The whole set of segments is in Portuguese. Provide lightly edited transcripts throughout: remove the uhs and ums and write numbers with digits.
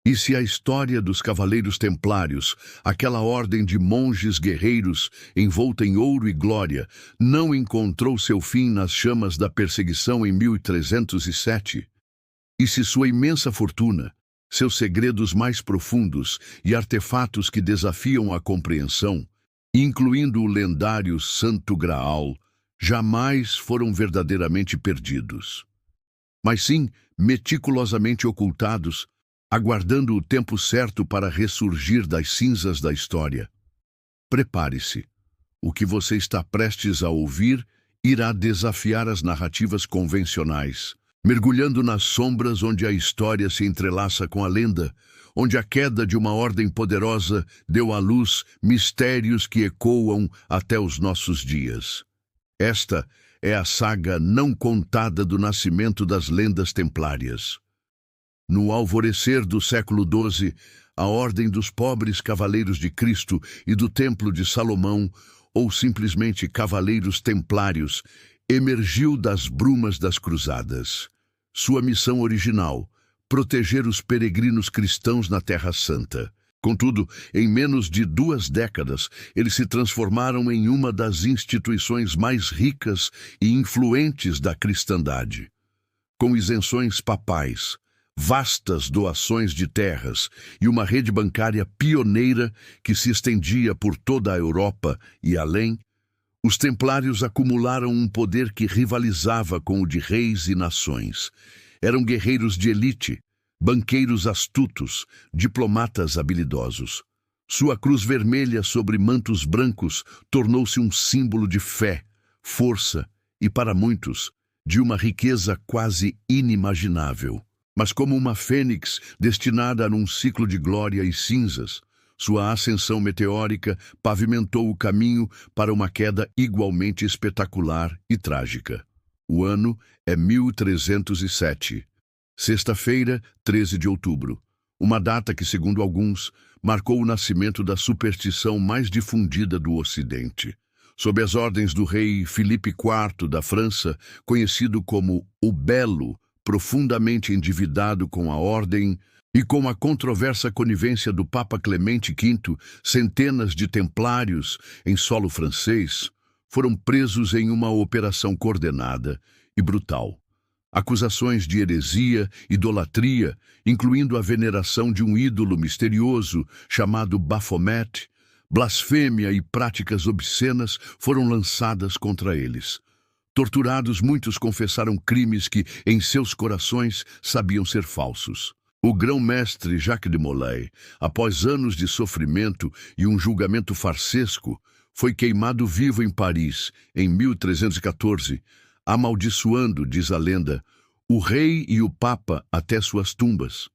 E se a história dos Cavaleiros Templários, aquela ordem de monges guerreiros envolta em ouro e glória, não encontrou seu fim nas chamas da perseguição em 1307? E se sua imensa fortuna, seus segredos mais profundos e artefatos que desafiam a compreensão, incluindo o lendário Santo Graal, jamais foram verdadeiramente perdidos, mas sim meticulosamente ocultados, aguardando o tempo certo para ressurgir das cinzas da história. Prepare-se. O que você está prestes a ouvir irá desafiar as narrativas convencionais, mergulhando nas sombras onde a história se entrelaça com a lenda, onde a queda de uma ordem poderosa deu à luz mistérios que ecoam até os nossos dias. Esta é a saga não contada do nascimento das lendas templárias. No alvorecer do século XII, a Ordem dos Pobres Cavaleiros de Cristo e do Templo de Salomão, ou simplesmente Cavaleiros Templários, emergiu das brumas das Cruzadas. Sua missão original, proteger os peregrinos cristãos na Terra Santa. Contudo, em menos de 2 décadas, eles se transformaram em uma das instituições mais ricas e influentes da cristandade. Com isenções papais, vastas doações de terras e uma rede bancária pioneira que se estendia por toda a Europa e além, os templários acumularam um poder que rivalizava com o de reis e nações. Eram guerreiros de elite, banqueiros astutos, diplomatas habilidosos. Sua cruz vermelha sobre mantos brancos tornou-se um símbolo de fé, força e, para muitos, de uma riqueza quase inimaginável. Mas como uma fênix destinada a um ciclo de glória e cinzas, sua ascensão meteórica pavimentou o caminho para uma queda igualmente espetacular e trágica. O ano é 1307. Sexta-feira, 13 de outubro. Uma data que, segundo alguns, marcou o nascimento da superstição mais difundida do Ocidente. Sob as ordens do rei Filipe IV da França, conhecido como o Belo, profundamente endividado com a ordem e com a controversa conivência do Papa Clemente V, centenas de templários em solo francês foram presos em uma operação coordenada e brutal. Acusações de heresia, idolatria, incluindo a veneração de um ídolo misterioso chamado Baphomet, blasfêmia e práticas obscenas foram lançadas contra eles. Torturados, muitos confessaram crimes que, em seus corações, sabiam ser falsos. O grão-mestre Jacques de Molay, após anos de sofrimento e um julgamento farsesco, foi queimado vivo em Paris, em 1314, amaldiçoando, diz a lenda, o rei e o papa até suas tumbas.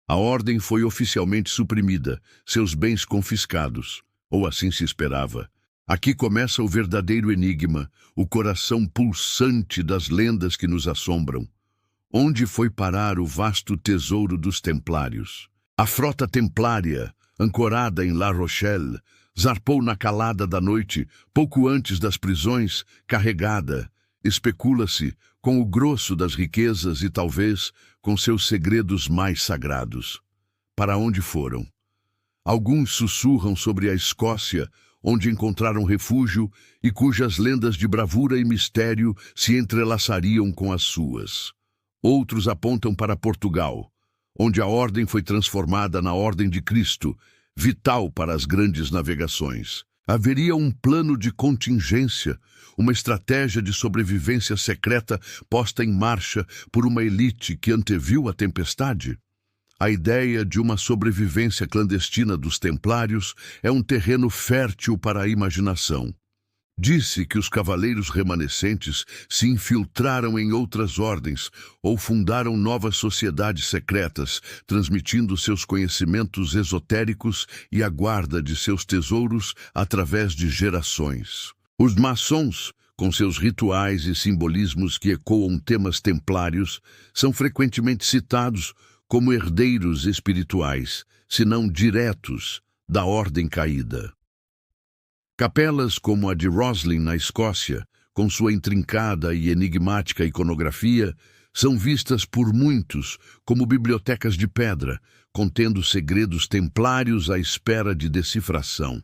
A ordem foi oficialmente suprimida, seus bens confiscados, ou assim se esperava. Aqui começa o verdadeiro enigma, o coração pulsante das lendas que nos assombram. Onde foi parar o vasto tesouro dos templários? A frota templária, ancorada em La Rochelle, zarpou na calada da noite, pouco antes das prisões, carregada, especula-se, com o grosso das riquezas e talvez com seus segredos mais sagrados. Para onde foram? Alguns sussurram sobre a Escócia, onde encontraram refúgio e cujas lendas de bravura e mistério se entrelaçariam com as suas. Outros apontam para Portugal, onde a ordem foi transformada na Ordem de Cristo, vital para as grandes navegações. Haveria um plano de contingência, uma estratégia de sobrevivência secreta posta em marcha por uma elite que anteviu a tempestade? A ideia de uma sobrevivência clandestina dos templários é um terreno fértil para a imaginação. Disse que os cavaleiros remanescentes se infiltraram em outras ordens ou fundaram novas sociedades secretas, transmitindo seus conhecimentos esotéricos e a guarda de seus tesouros através de gerações. Os maçons, com seus rituais e simbolismos que ecoam temas templários, são frequentemente citados como herdeiros espirituais, se não diretos, da ordem caída. Capelas como a de Roslin, na Escócia, com sua intrincada e enigmática iconografia, são vistas por muitos como bibliotecas de pedra, contendo segredos templários à espera de decifração.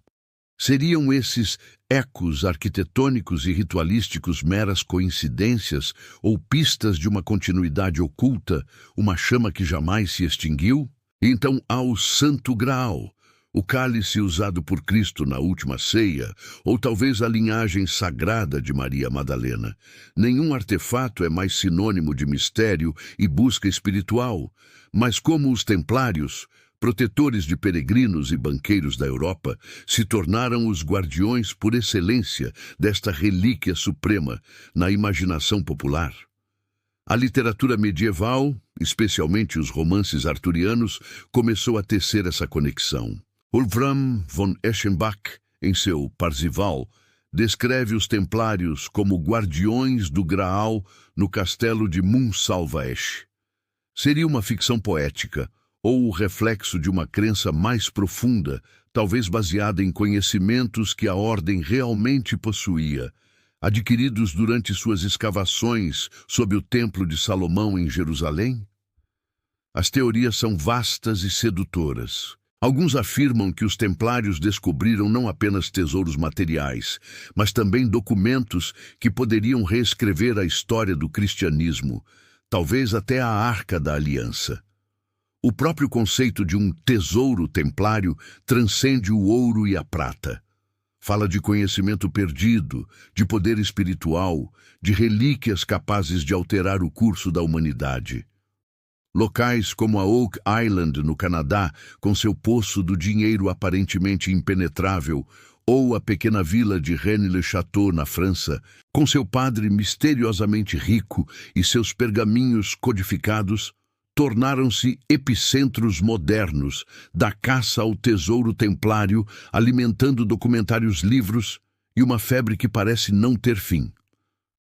Seriam esses ecos arquitetônicos e ritualísticos meras coincidências ou pistas de uma continuidade oculta, uma chama que jamais se extinguiu? Então há o Santo Graal, o cálice usado por Cristo na última ceia, ou talvez a linhagem sagrada de Maria Madalena. Nenhum artefato é mais sinônimo de mistério e busca espiritual, mas como os templários, protetores de peregrinos e banqueiros da Europa, se tornaram os guardiões por excelência desta relíquia suprema na imaginação popular. A literatura medieval, especialmente os romances arturianos, começou a tecer essa conexão. Wolfram von Eschenbach, em seu Parzival, descreve os templários como guardiões do Graal no castelo de Montsalvaesch. Seria uma ficção poética, ou o reflexo de uma crença mais profunda, talvez baseada em conhecimentos que a ordem realmente possuía, adquiridos durante suas escavações sob o Templo de Salomão em Jerusalém? As teorias são vastas e sedutoras. Alguns afirmam que os templários descobriram não apenas tesouros materiais, mas também documentos que poderiam reescrever a história do cristianismo, talvez até a Arca da Aliança. O próprio conceito de um tesouro templário transcende o ouro e a prata. Fala de conhecimento perdido, de poder espiritual, de relíquias capazes de alterar o curso da humanidade. Locais como a Oak Island, no Canadá, com seu poço do dinheiro aparentemente impenetrável, ou a pequena vila de Rennes-le-Château, na França, com seu padre misteriosamente rico e seus pergaminhos codificados, tornaram-se epicentros modernos da caça ao tesouro templário, alimentando documentários, livros e uma febre que parece não ter fim.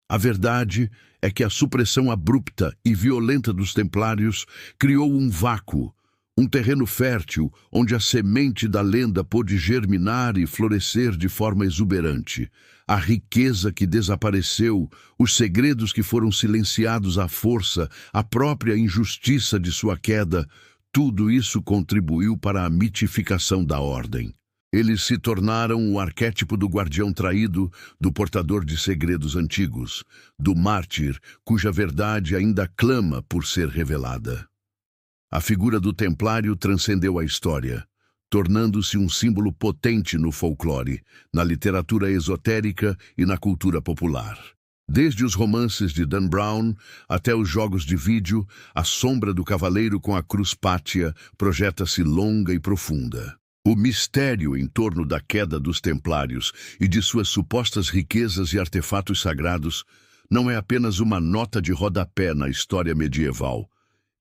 A verdade é que a supressão abrupta e violenta dos templários criou um vácuo, um terreno fértil onde a semente da lenda pôde germinar e florescer de forma exuberante. A riqueza que desapareceu, os segredos que foram silenciados à força, a própria injustiça de sua queda, tudo isso contribuiu para a mitificação da ordem. Eles se tornaram o arquétipo do guardião traído, do portador de segredos antigos, do mártir cuja verdade ainda clama por ser revelada. A figura do templário transcendeu a história, tornando-se um símbolo potente no folclore, na literatura esotérica e na cultura popular. Desde os romances de Dan Brown até os jogos de vídeo, a sombra do cavaleiro com a cruz pátia projeta-se longa e profunda. O mistério em torno da queda dos templários e de suas supostas riquezas e artefatos sagrados não é apenas uma nota de rodapé na história medieval.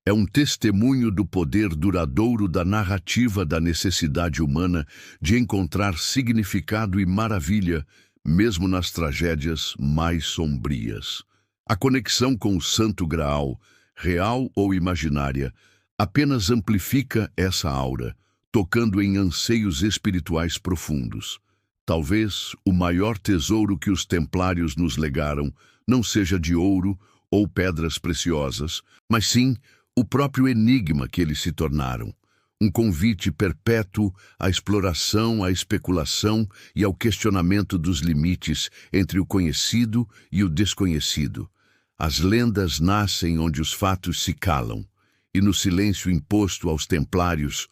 É um testemunho do poder duradouro da narrativa da necessidade humana de encontrar significado e maravilha, mesmo nas tragédias mais sombrias. A conexão com o Santo Graal, real ou imaginária, apenas amplifica essa aura, tocando em anseios espirituais profundos. Talvez o maior tesouro que os templários nos legaram não seja de ouro ou pedras preciosas, mas sim o próprio enigma que eles se tornaram. Um convite perpétuo à exploração, à especulação e ao questionamento dos limites entre o conhecido e o desconhecido. As lendas nascem onde os fatos se calam, e no silêncio imposto aos templários,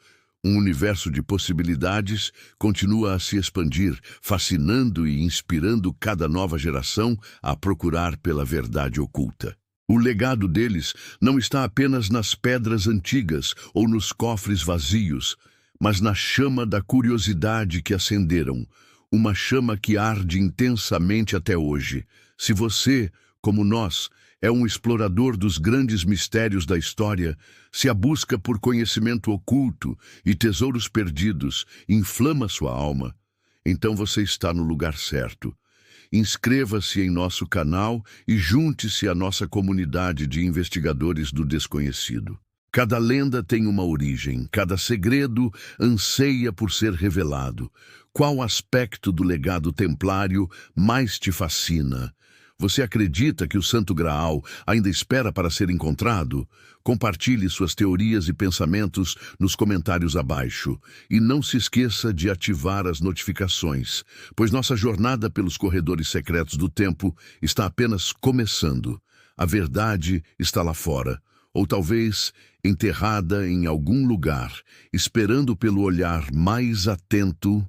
um universo de possibilidades continua a se expandir, fascinando e inspirando cada nova geração a procurar pela verdade oculta. O legado deles não está apenas nas pedras antigas ou nos cofres vazios, mas na chama da curiosidade que acenderam, uma chama que arde intensamente até hoje. Se você, como nós, é um explorador dos grandes mistérios da história, se a busca por conhecimento oculto e tesouros perdidos inflama sua alma, então você está no lugar certo. Inscreva-se em nosso canal e junte-se à nossa comunidade de investigadores do desconhecido. Cada lenda tem uma origem, cada segredo anseia por ser revelado. Qual aspecto do legado templário mais te fascina? Você acredita que o Santo Graal ainda espera para ser encontrado? Compartilhe suas teorias e pensamentos nos comentários abaixo. E não se esqueça de ativar as notificações, pois nossa jornada pelos corredores secretos do tempo está apenas começando. A verdade está lá fora, ou talvez enterrada em algum lugar, esperando pelo olhar mais atento